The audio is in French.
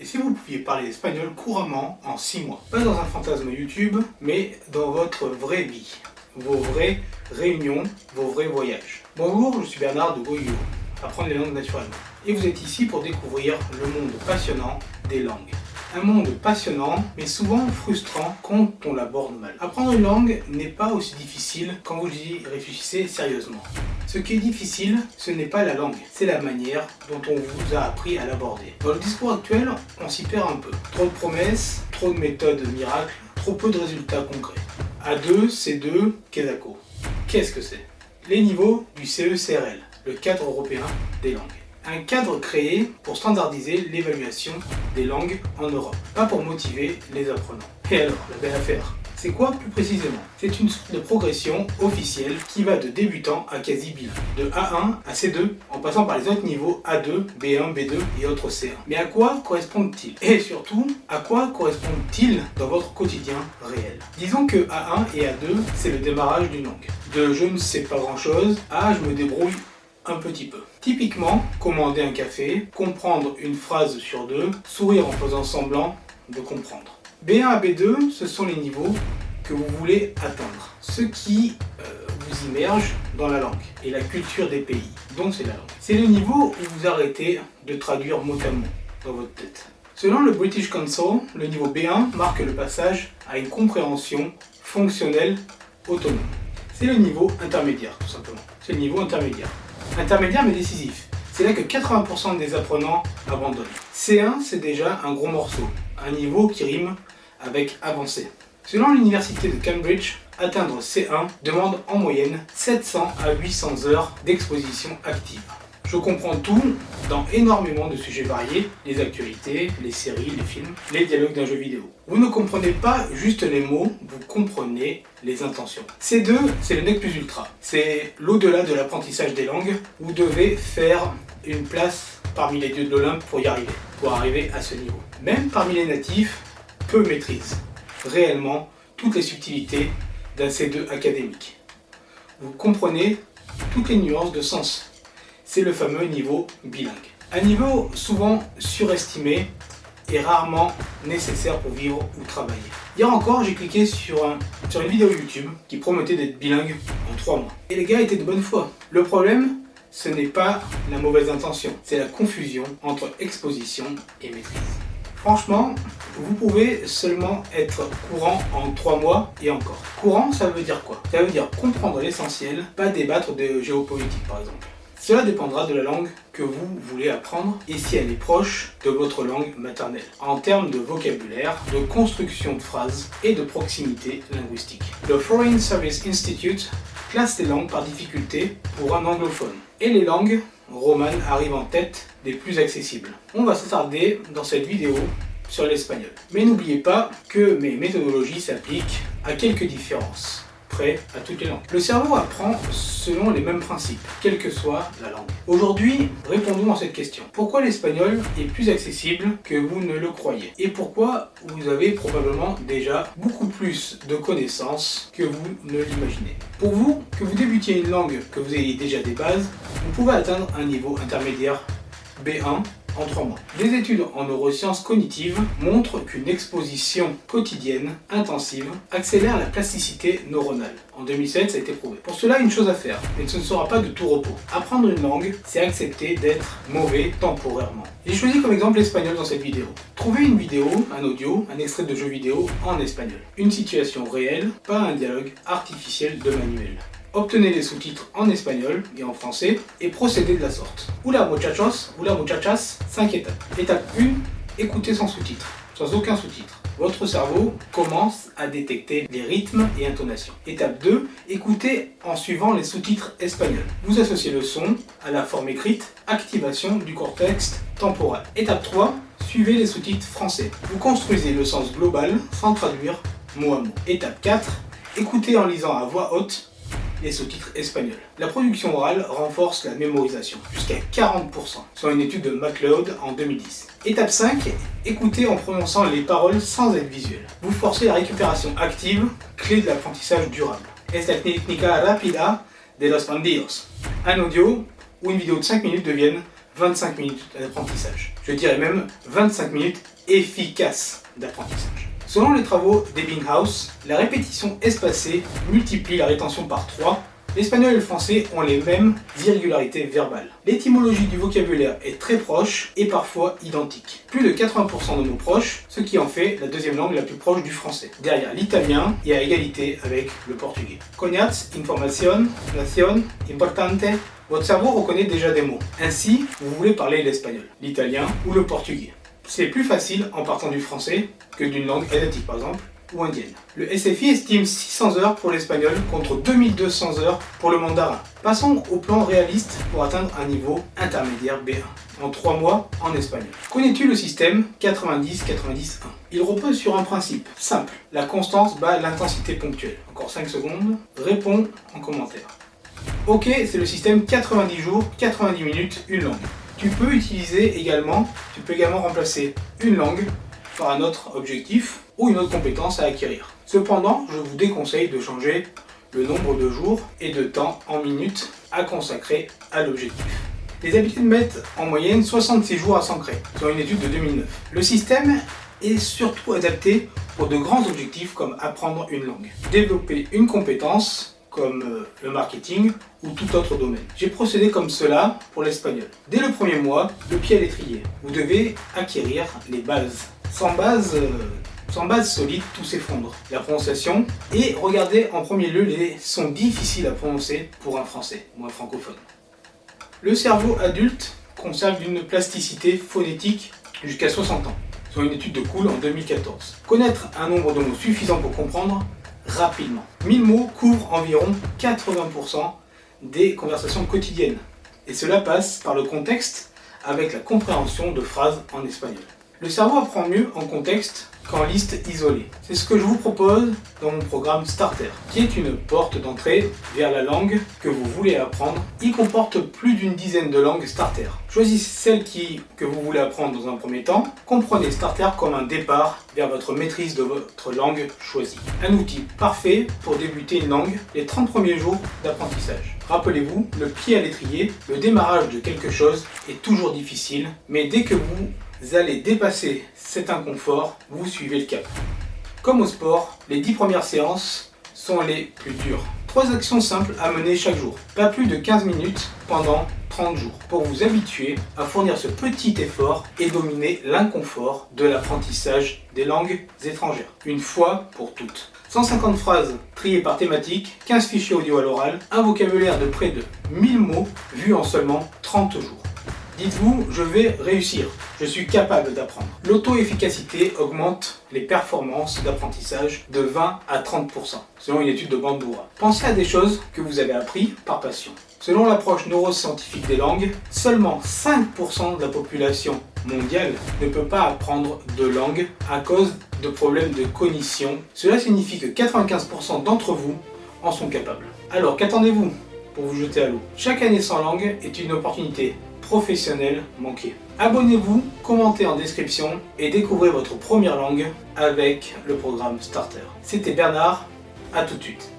si vous pouviez parler espagnol couramment en 6 mois. Pas dans un fantasme YouTube, mais dans votre vraie vie. Vos vraies réunions, vos vrais voyages. Bonjour, je suis Bernard de GoYo, apprendre les langues naturellement. Et vous êtes ici pour découvrir le monde passionnant des langues. Un monde passionnant, mais souvent frustrant quand on l'aborde mal. Apprendre une langue n'est pas aussi difficile quand vous y réfléchissez sérieusement. Ce qui est difficile, ce n'est pas la langue, c'est la manière dont on vous a appris à l'aborder. Dans le discours actuel, on s'y perd un peu. Trop de promesses, trop de méthodes miracles, trop peu de résultats concrets. A2, C2, Kesako. Qu'est-ce que c'est? Les niveaux du CE-CRL, le cadre européen des langues. Un cadre créé pour standardiser l'évaluation des langues en Europe, pas pour motiver les apprenants. Et alors, la belle affaire, c'est quoi plus précisément? C'est une sorte de progression officielle qui va de débutant à quasi bilingue, de A1 à C2, en passant par les autres niveaux A2, B1, B2 et autres C1. Mais à quoi correspondent-ils? Et surtout, à quoi correspondent-ils dans votre quotidien réel? Disons que A1 et A2, c'est le démarrage d'une langue. De je ne sais pas grand-chose à je me débrouille un petit peu. Typiquement, commander un café, comprendre une phrase sur deux, sourire en faisant semblant de comprendre. B1 à B2, ce sont les niveaux que vous voulez atteindre. Ce qui vous immerge dans la langue et la culture des pays. Donc c'est la langue. C'est le niveau où vous arrêtez de traduire mot à mot dans votre tête. Selon le British Council, le niveau B1 marque le passage à une compréhension fonctionnelle autonome. C'est le niveau intermédiaire, tout simplement. C'est le niveau intermédiaire. Intermédiaire mais décisif. C'est là que 80% des apprenants abandonnent. C1, c'est déjà un gros morceau, un niveau qui rime avec avancé. Selon l'université de Cambridge, atteindre C1 demande en moyenne 700 à 800 heures d'exposition active. Je comprends tout dans énormément de sujets variés, les actualités, les séries, les films, les dialogues d'un jeu vidéo. Vous ne comprenez pas juste les mots, vous comprenez les intentions. C2, c'est le nec plus ultra. C'est l'au-delà de l'apprentissage des langues. Vous devez faire une place parmi les dieux de l'Olympe pour y arriver, pour arriver à ce niveau. Même parmi les natifs, peu maîtrisent réellement toutes les subtilités d'un C2 académique. Vous comprenez toutes les nuances de sens. C'est le fameux niveau bilingue. Un niveau souvent surestimé et rarement nécessaire pour vivre ou travailler. Hier encore, j'ai cliqué sur une vidéo YouTube qui promettait d'être bilingue en 3 mois. Et les gars étaient de bonne foi. Le problème, ce n'est pas la mauvaise intention, c'est la confusion entre exposition et maîtrise. Franchement, vous pouvez seulement être courant en 3 mois et encore. Courant, ça veut dire quoi? Ça veut dire comprendre l'essentiel, pas débattre de géopolitique par exemple. Cela dépendra de la langue que vous voulez apprendre et si elle est proche de votre langue maternelle, en termes de vocabulaire, de construction de phrases et de proximité linguistique. Le Foreign Service Institute classe les langues par difficulté pour un anglophone. Et les langues romanes arrivent en tête des plus accessibles. On va s'attarder dans cette vidéo sur l'espagnol. Mais n'oubliez pas que mes méthodologies s'appliquent à quelques différences. Prêt à toutes les langues. Le cerveau apprend selon les mêmes principes, quelle que soit la langue. Aujourd'hui, répondons à cette question. Pourquoi l'espagnol est plus accessible que vous ne le croyez? Et pourquoi vous avez probablement déjà beaucoup plus de connaissances que vous ne l'imaginez? Pour vous, que vous débutiez une langue, que vous ayez déjà des bases, vous pouvez atteindre un niveau intermédiaire B1 en 3 mois. Des études en neurosciences cognitives montrent qu'une exposition quotidienne, intensive, accélère la plasticité neuronale. En 2007, ça a été prouvé. Pour cela, une chose à faire, mais ce ne sera pas de tout repos. Apprendre une langue, c'est accepter d'être mauvais temporairement. J'ai choisi comme exemple l'espagnol dans cette vidéo. Trouvez une vidéo, un audio, un extrait de jeu vidéo en espagnol. Une situation réelle, pas un dialogue artificiel de manuel. Obtenez les sous-titres en espagnol et en français et procédez de la sorte. Hola muchachos, hola muchachas, 5 étapes. Étape 1, écoutez sans sous-titres, sans aucun sous-titre. Votre cerveau commence à détecter les rythmes et intonations. Étape 2, écoutez en suivant les sous-titres espagnols. Vous associez le son à la forme écrite, activation du cortex temporal. Étape 3, suivez les sous-titres français. Vous construisez le sens global sans traduire mot à mot. Étape 4, écoutez en lisant à voix haute les sous-titres espagnols. La production orale renforce la mémorisation, jusqu'à 40%, selon une étude de MacLeod en 2010. Étape 5, écoutez en prononçant les paroles sans aide visuelle. Vous forcez la récupération active, clé de l'apprentissage durable. Es la técnica rápida de los bandidos. Un audio ou une vidéo de 5 minutes deviennent 25 minutes d'apprentissage. Je dirais même 25 minutes efficaces d'apprentissage. Selon les travaux d'Ebbinghaus, la répétition espacée multiplie la rétention par 3. L'espagnol et le français ont les mêmes irrégularités verbales. L'étymologie du vocabulaire est très proche et parfois identique. Plus de 80% de mots proches, ce qui en fait la deuxième langue la plus proche du français. Derrière l'italien et à égalité avec le portugais. Cognats, information, nación, importante. Votre cerveau reconnaît déjà des mots. Ainsi, vous voulez parler l'espagnol, l'italien ou le portugais. C'est plus facile en partant du français que d'une langue asiatique par exemple, ou indienne. Le SFI estime 600 heures pour l'espagnol contre 2200 heures pour le mandarin. Passons au plan réaliste pour atteindre un niveau intermédiaire B1 en 3 mois en espagnol. Connais-tu le système 90-90-1 ? Il repose sur un principe simple. La constance bat l'intensité ponctuelle. Encore 5 secondes. Réponds en commentaire. Ok, c'est le système 90 jours, 90 minutes, une langue. Tu peux également remplacer une langue par un autre objectif ou une autre compétence à acquérir. Cependant, je vous déconseille de changer le nombre de jours et de temps en minutes à consacrer à l'objectif. Les habitudes mettent en moyenne 66 jours à s'ancrer, selon une étude de 2009. Le système est surtout adapté pour de grands objectifs comme apprendre une langue, développer une compétence comme le marketing ou tout autre domaine. J'ai procédé comme cela pour l'espagnol. Dès le premier mois, le pied à l'étrier. Vous devez acquérir les bases. Sans base solide, tout s'effondre. La prononciation, et regardez en premier lieu les sons difficiles à prononcer pour un français ou un francophone. Le cerveau adulte conserve une plasticité phonétique jusqu'à 60 ans, selon une étude de Kuhl en 2014. Connaître un nombre de mots suffisant pour comprendre rapidement. 1000 mots couvrent environ 80% des conversations quotidiennes. Et cela passe par le contexte avec la compréhension de phrases en espagnol. Le cerveau apprend mieux en contexte qu'en liste isolée. C'est ce que je vous propose dans mon programme Starter, qui est une porte d'entrée vers la langue que vous voulez apprendre. Il comporte plus d'une dizaine de langues Starter. Choisissez celle que vous voulez apprendre dans un premier temps. Comprenez Starter comme un départ vers votre maîtrise de votre langue choisie. Un outil parfait pour débuter une langue les 30 premiers jours d'apprentissage. Rappelez-vous, le pied à l'étrier, le démarrage de quelque chose est toujours difficile, mais dès que vous allez dépasser cet inconfort, vous suivez le cap. Comme au sport, les 10 premières séances sont les plus dures. 3 actions simples à mener chaque jour. Pas plus de 15 minutes pendant 30 jours pour vous habituer à fournir ce petit effort et dominer l'inconfort de l'apprentissage des langues étrangères. Une fois pour toutes. 150 phrases triées par thématique, 15 fichiers audio à l'oral, un vocabulaire de près de 1000 mots vus en seulement 30 jours. Dites-vous, je vais réussir, je suis capable d'apprendre. L'auto-efficacité augmente les performances d'apprentissage de 20 à 30%, selon une étude de Bandura. Pensez à des choses que vous avez appris par passion. Selon l'approche neuroscientifique des langues, seulement 5% de la population mondiale ne peut pas apprendre de langue à cause de problèmes de cognition. Cela signifie que 95% d'entre vous en sont capables. Alors qu'attendez-vous pour vous jeter à l'eau? Chaque année sans langue est une opportunité professionnelle manquée. Abonnez-vous, commentez en description et découvrez votre première langue avec le programme Starter. C'était Bernard, à tout de suite.